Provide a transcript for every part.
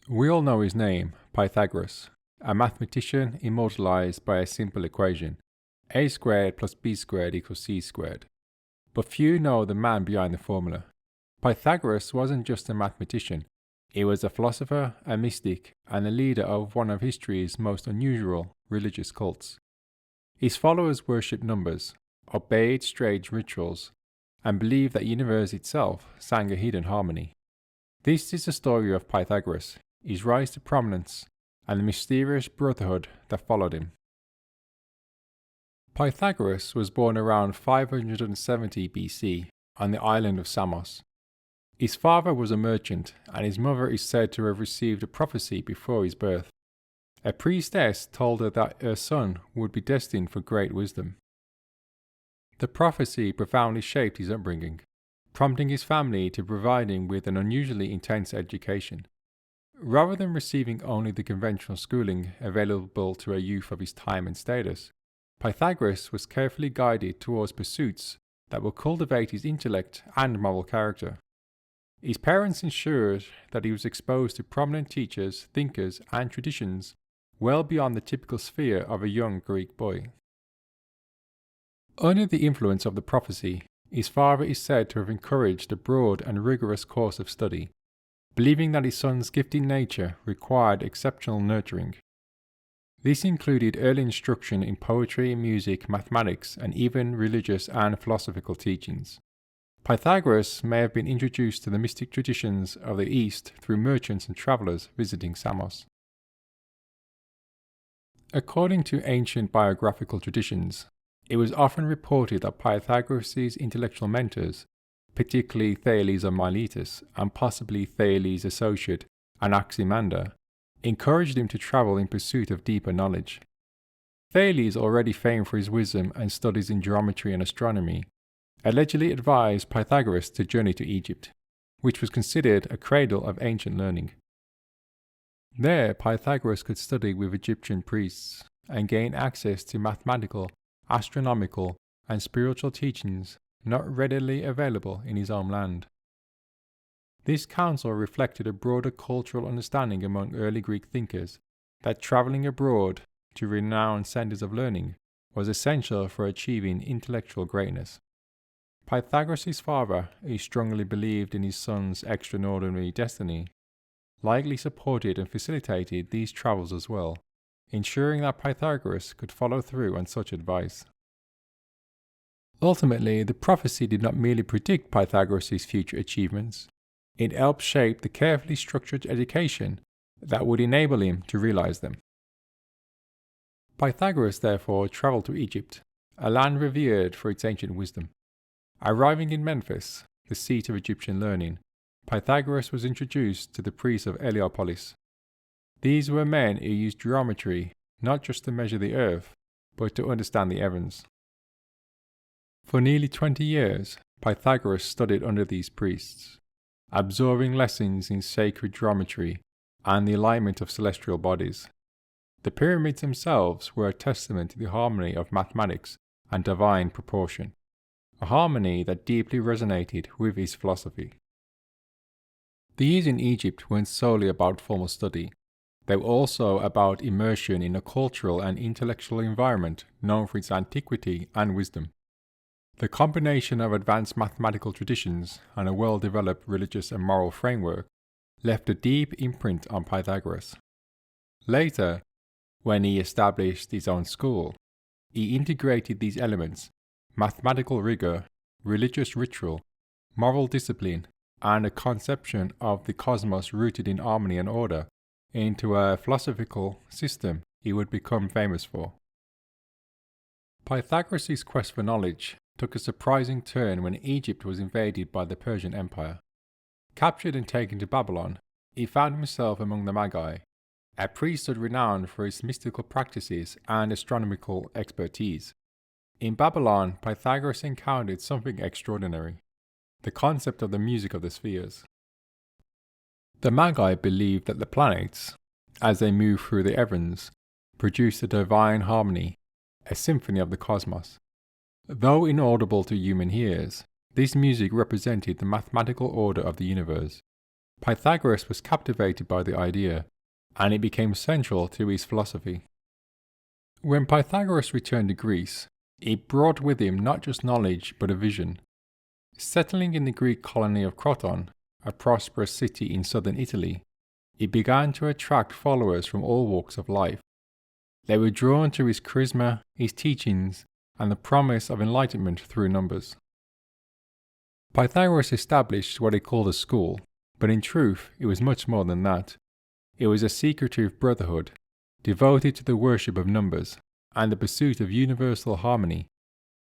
We all know his name, Pythagoras, a mathematician immortalized by a simple equation, a squared plus b squared equals c squared. But few know the man behind the formula. Pythagoras wasn't just a mathematician, he was a philosopher, a mystic, and the leader of one of history's most unusual religious cults. His followers worshipped numbers, obeyed strange rituals, and believed that the universe itself sang a hidden harmony. This is the story of Pythagoras, his rise to prominence, and the mysterious brotherhood that followed him. Pythagoras was born around 570 BC on the island of Samos. His father was a merchant, and his mother is said to have received a prophecy before his birth. A priestess told her that her son would be destined for great wisdom. The prophecy profoundly shaped his upbringing, prompting his family to provide him with an unusually intense education. Rather than receiving only the conventional schooling available to a youth of his time and status, Pythagoras was carefully guided towards pursuits that will cultivate his intellect and moral character. His parents ensured that he was exposed to prominent teachers, thinkers, and traditions well beyond the typical sphere of a young Greek boy. Under the influence of the prophecy, his father is said to have encouraged a broad and rigorous course of study, believing that his son's gifted nature required exceptional nurturing. This included early instruction in poetry, music, mathematics, and even religious and philosophical teachings. Pythagoras may have been introduced to the mystic traditions of the East through merchants and travelers visiting Samos. According to ancient biographical traditions, it was often reported that Pythagoras' intellectual mentors, particularly Thales of Miletus and possibly Thales' associate Anaximander, encouraged him to travel in pursuit of deeper knowledge. Thales, already famed for his wisdom and studies in geometry and astronomy, allegedly advised Pythagoras to journey to Egypt, which was considered a cradle of ancient learning. There, Pythagoras could study with Egyptian priests and gain access to mathematical, astronomical, and spiritual teachings not readily available in his homeland. This council reflected a broader cultural understanding among early Greek thinkers that traveling abroad to renowned centers of learning was essential for achieving intellectual greatness. Pythagoras' father, who strongly believed in his son's extraordinary destiny, likely supported and facilitated these travels as well, ensuring that Pythagoras could follow through on such advice. Ultimately, the prophecy did not merely predict Pythagoras' future achievements, it helped shape the carefully structured education that would enable him to realize them. Pythagoras therefore traveled to Egypt, a land revered for its ancient wisdom. Arriving in Memphis, the seat of Egyptian learning, Pythagoras was introduced to the priests of Heliopolis. These were men who used geometry not just to measure the earth, but to understand the heavens. For nearly 20 years, Pythagoras studied under these priests, absorbing lessons in sacred geometry and the alignment of celestial bodies. The pyramids themselves were a testament to the harmony of mathematics and divine proportion, a harmony that deeply resonated with his philosophy. The years in Egypt weren't solely about formal study, they were also about immersion in a cultural and intellectual environment known for its antiquity and wisdom. The combination of advanced mathematical traditions and a well-developed religious and moral framework left a deep imprint on Pythagoras. Later, when he established his own school, he integrated these elements: mathematical rigor, religious ritual, moral discipline, and a conception of the cosmos rooted in harmony and order into a philosophical system he would become famous for. Pythagoras' quest for knowledge took a surprising turn when Egypt was invaded by the Persian Empire. Captured and taken to Babylon, he found himself among the Magi, a priesthood renowned for its mystical practices and astronomical expertise. In Babylon, Pythagoras encountered something extraordinary: the concept of the music of the spheres. The Magi believed that the planets, as they move through the heavens, produce a divine harmony, a symphony of the cosmos. Though inaudible to human ears, this music represented the mathematical order of the universe. Pythagoras was captivated by the idea, and it became central to his philosophy. When Pythagoras returned to Greece, he brought with him not just knowledge but a vision. Settling in the Greek colony of Croton, a prosperous city in southern Italy, he began to attract followers from all walks of life. They were drawn to his charisma, his teachings, and the promise of enlightenment through numbers. Pythagoras established what he called a school, but in truth it was much more than that. It was a secretive brotherhood, devoted to the worship of numbers and the pursuit of universal harmony.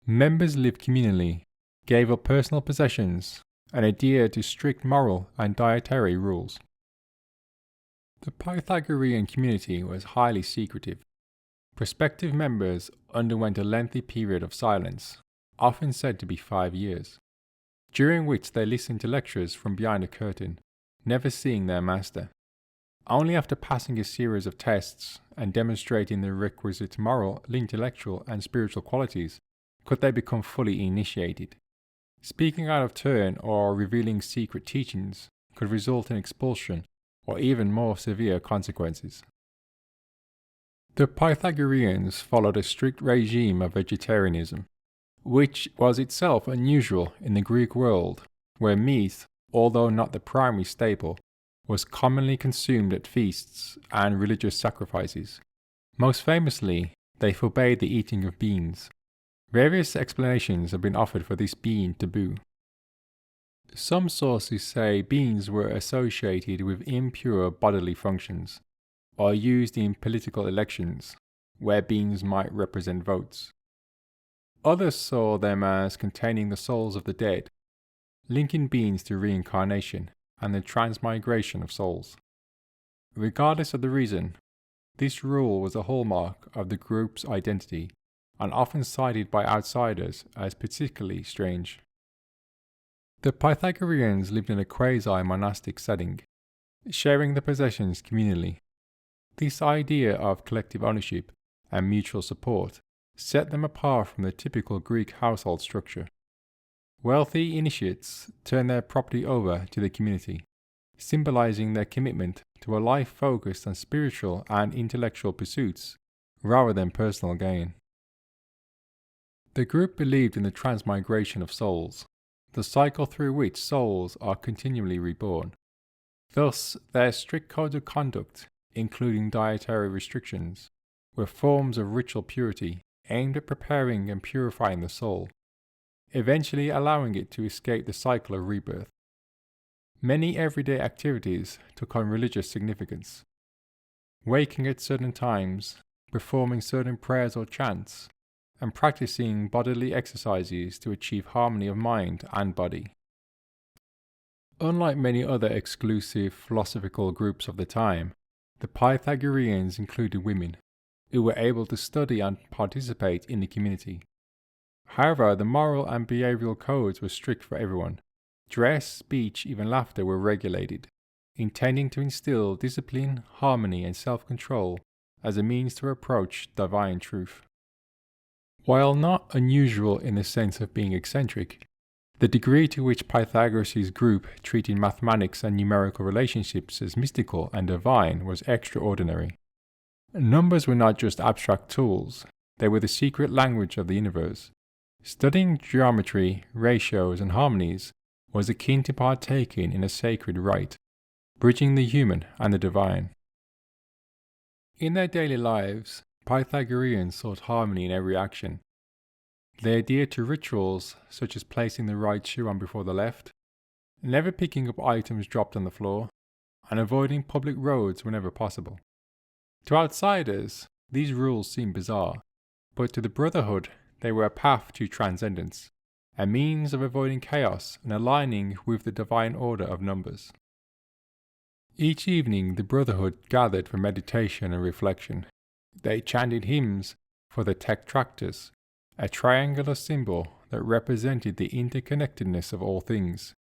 Members lived communally, gave up personal possessions, and adhered to strict moral and dietary rules. The Pythagorean community was highly secretive. Prospective members underwent a lengthy period of silence, often said to be 5 years, during which they listened to lectures from behind a curtain, never seeing their master. Only after passing a series of tests and demonstrating the requisite moral, intellectual, and spiritual qualities could they become fully initiated. Speaking out of turn or revealing secret teachings could result in expulsion or even more severe consequences. The Pythagoreans followed a strict regime of vegetarianism, which was itself unusual in the Greek world, where meat, although not the primary staple, was commonly consumed at feasts and religious sacrifices. Most famously, they forbade the eating of beans. Various explanations have been offered for this being taboo. Some sources say beans were associated with impure bodily functions, or used in political elections, where beans might represent votes. Others saw them as containing the souls of the dead, linking beans to reincarnation and the transmigration of souls. Regardless of the reason, this rule was a hallmark of the group's identity and often cited by outsiders as particularly strange. The Pythagoreans lived in a quasi-monastic setting, sharing the possessions communally. This idea of collective ownership and mutual support set them apart from the typical Greek household structure. Wealthy initiates turned their property over to the community, symbolizing their commitment to a life focused on spiritual and intellectual pursuits rather than personal gain. The group believed in the transmigration of souls, the cycle through which souls are continually reborn. Thus, their strict codes of conduct, including dietary restrictions, were forms of ritual purity aimed at preparing and purifying the soul, eventually allowing it to escape the cycle of rebirth. Many everyday activities took on religious significance. Waking at certain times, performing certain prayers or chants, and practicing bodily exercises to achieve harmony of mind and body. Unlike many other exclusive philosophical groups of the time, the Pythagoreans included women, who were able to study and participate in the community. However, the moral and behavioral codes were strict for everyone. Dress, speech, even laughter were regulated, intending to instill discipline, harmony, and self-control as a means to approach divine truth. While not unusual in the sense of being eccentric, the degree to which Pythagoras' group treated mathematics and numerical relationships as mystical and divine was extraordinary. Numbers were not just abstract tools, they were the secret language of the universe. Studying geometry, ratios, and harmonies was akin to partaking in a sacred rite, bridging the human and the divine. In their daily lives, Pythagoreans sought harmony in every action. They adhered to rituals such as placing the right shoe on before the left, never picking up items dropped on the floor, and avoiding public roads whenever possible. To outsiders, these rules seem bizarre, but to the Brotherhood, they were a path to transcendence, a means of avoiding chaos and aligning with the divine order of numbers. Each evening, the Brotherhood gathered for meditation and reflection. They chanted hymns for the tetractors, a triangular symbol that represented the interconnectedness of all things.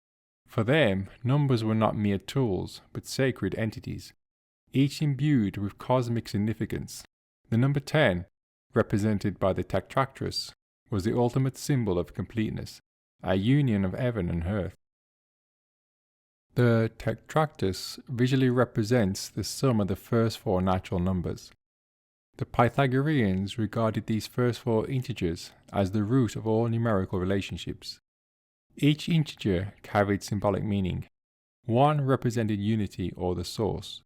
For them, numbers were not mere tools, but sacred entities, each imbued with cosmic significance. The number 10, represented by the tetractors, was the ultimate symbol of completeness, a union of heaven and earth. The tetractys visually represents the sum of the first four natural numbers. The Pythagoreans regarded these first four integers as the root of all numerical relationships. Each integer carried symbolic meaning. 1 represented unity or the source.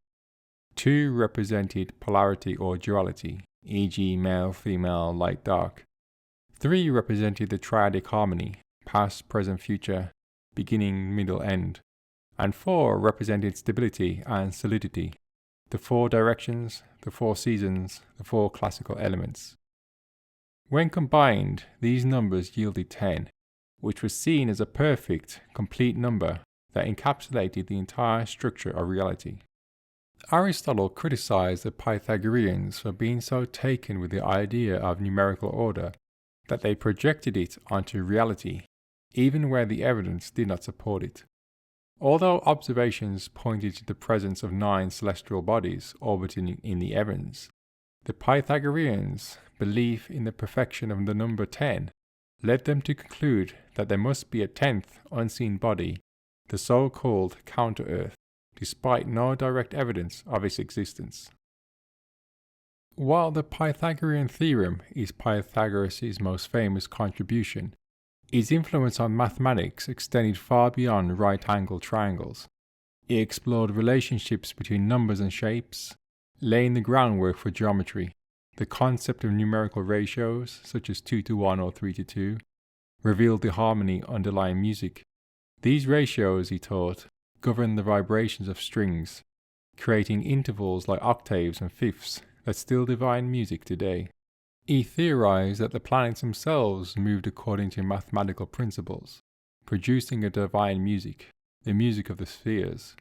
2 represented polarity or duality, e.g. male, female, light, dark. 3 represented the triadic harmony, past, present, future, beginning, middle, end. And 4 represented stability and solidity, the 4 directions, the 4 seasons, the 4 classical elements. When combined, these numbers yielded 10, which was seen as a perfect, complete number that encapsulated the entire structure of reality. Aristotle criticized the Pythagoreans for being so taken with the idea of numerical order that they projected it onto reality, even where the evidence did not support it. Although observations pointed to the presence of 9 celestial bodies orbiting in the heavens, the Pythagoreans' belief in the perfection of the number 10 led them to conclude that there must be a 10th unseen body, the so-called counter-earth, despite no direct evidence of its existence. While the Pythagorean Theorem is Pythagoras' most famous contribution, his influence on mathematics extended far beyond right-angled triangles. He explored relationships between numbers and shapes, laying the groundwork for geometry, the concept of numerical ratios such as 2:1 or 3:2, revealed the harmony underlying music. These ratios, he taught, govern the vibrations of strings, creating intervals like octaves and fifths that still define music today. He theorized that the planets themselves moved according to mathematical principles, producing a divine music, the music of the spheres.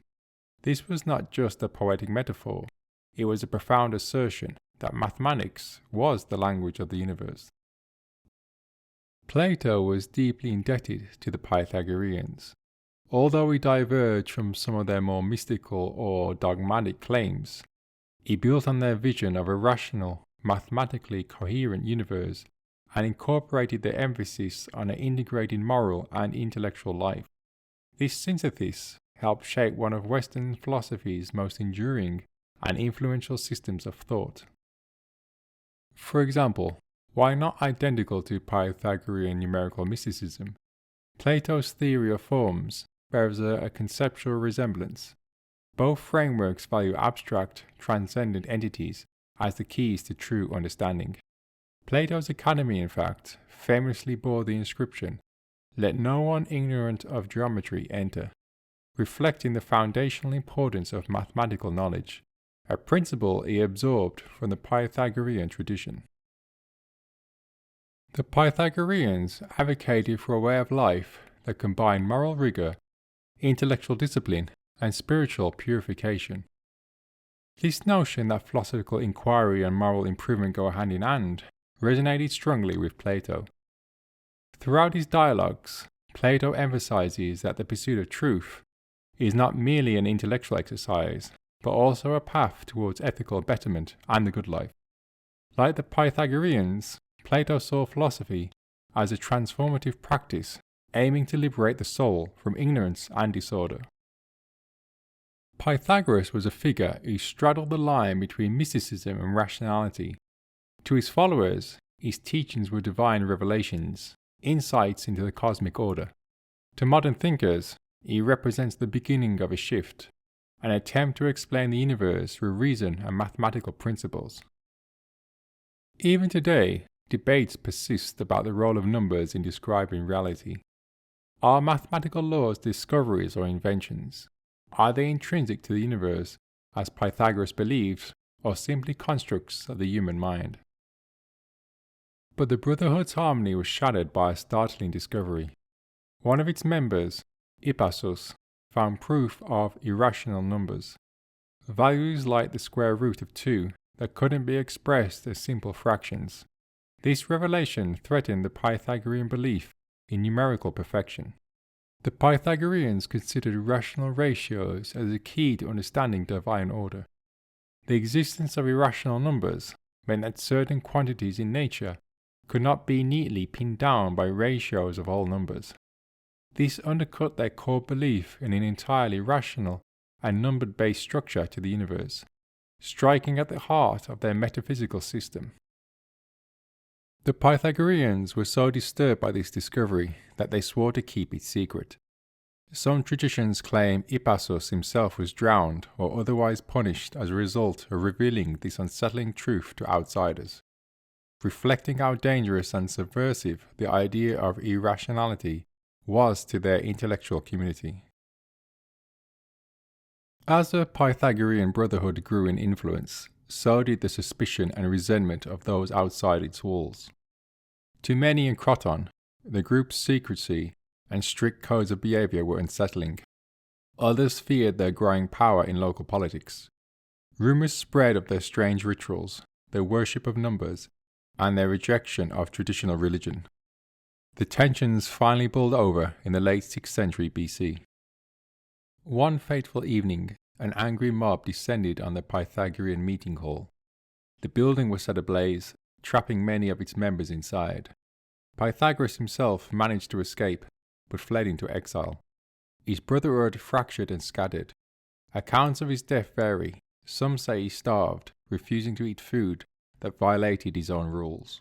This was not just a poetic metaphor, it was a profound assertion that mathematics was the language of the universe. Plato was deeply indebted to the Pythagoreans. Although he diverged from some of their more mystical or dogmatic claims, he built on their vision of a rational, mathematically coherent universe and incorporated their emphasis on an integrated moral and intellectual life. This synthesis helped shape one of Western philosophy's most enduring and influential systems of thought. For example, while not identical to Pythagorean numerical mysticism, Plato's theory of forms bears a conceptual resemblance. Both frameworks value abstract, transcendent entities as the keys to true understanding. Plato's Academy, in fact, famously bore the inscription, "Let no one ignorant of geometry enter," reflecting the foundational importance of mathematical knowledge, a principle he absorbed from the Pythagorean tradition. The Pythagoreans advocated for a way of life that combined moral rigor, intellectual discipline, and spiritual purification. This notion that philosophical inquiry and moral improvement go hand in hand resonated strongly with Plato. Throughout his dialogues, Plato emphasizes that the pursuit of truth is not merely an intellectual exercise, but also a path towards ethical betterment and the good life. Like the Pythagoreans, Plato saw philosophy as a transformative practice aiming to liberate the soul from ignorance and disorder. Pythagoras was a figure who straddled the line between mysticism and rationality. To his followers, his teachings were divine revelations, insights into the cosmic order. To modern thinkers, he represents the beginning of a shift, an attempt to explain the universe through reason and mathematical principles. Even today, debates persist about the role of numbers in describing reality. Are mathematical laws discoveries or inventions? Are they intrinsic to the universe, as Pythagoras believed, or simply constructs of the human mind? But the Brotherhood's harmony was shattered by a startling discovery. One of its members, Ilmestyz, found proof of irrational numbers, values like the square root of 2 that couldn't be expressed as simple fractions. This revelation threatened the Pythagorean belief in numerical perfection. The Pythagoreans considered rational ratios as a key to understanding divine order. The existence of irrational numbers meant that certain quantities in nature could not be neatly pinned down by ratios of whole numbers. This undercut their core belief in an entirely rational and number-based structure to the universe, striking at the heart of their metaphysical system. The Pythagoreans were so disturbed by this discovery that they swore to keep it secret. Some traditions claim Hippasus himself was drowned or otherwise punished as a result of revealing this unsettling truth to outsiders, reflecting how dangerous and subversive the idea of irrationality was to their intellectual community. As the Pythagorean Brotherhood grew in influence, so did the suspicion and resentment of those outside its walls. To many in Croton, the group's secrecy and strict codes of behavior were unsettling. Others feared their growing power in local politics. Rumors spread of their strange rituals, their worship of numbers, and their rejection of traditional religion. The tensions finally boiled over in the late 6th century BC. One fateful evening, an angry mob descended on the Pythagorean meeting hall. The building was set ablaze, trapping many of its members inside. Pythagoras himself managed to escape, but fled into exile. His brotherhood fractured and scattered. Accounts of his death vary. Some say he starved, refusing to eat food that violated his own rules,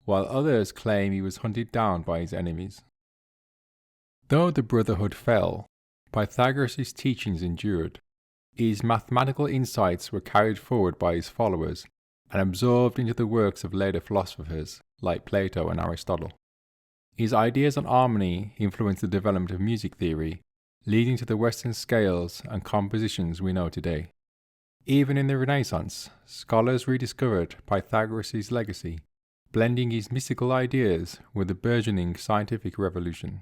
while others claim he was hunted down by his enemies. Though the brotherhood fell, Pythagoras' teachings endured. His mathematical insights were carried forward by his followers and absorbed into the works of later philosophers like Plato and Aristotle. His ideas on harmony influenced the development of music theory, leading to the Western scales and compositions we know today. Even in the Renaissance, scholars rediscovered Pythagoras' legacy, blending his mystical ideas with the burgeoning scientific revolution.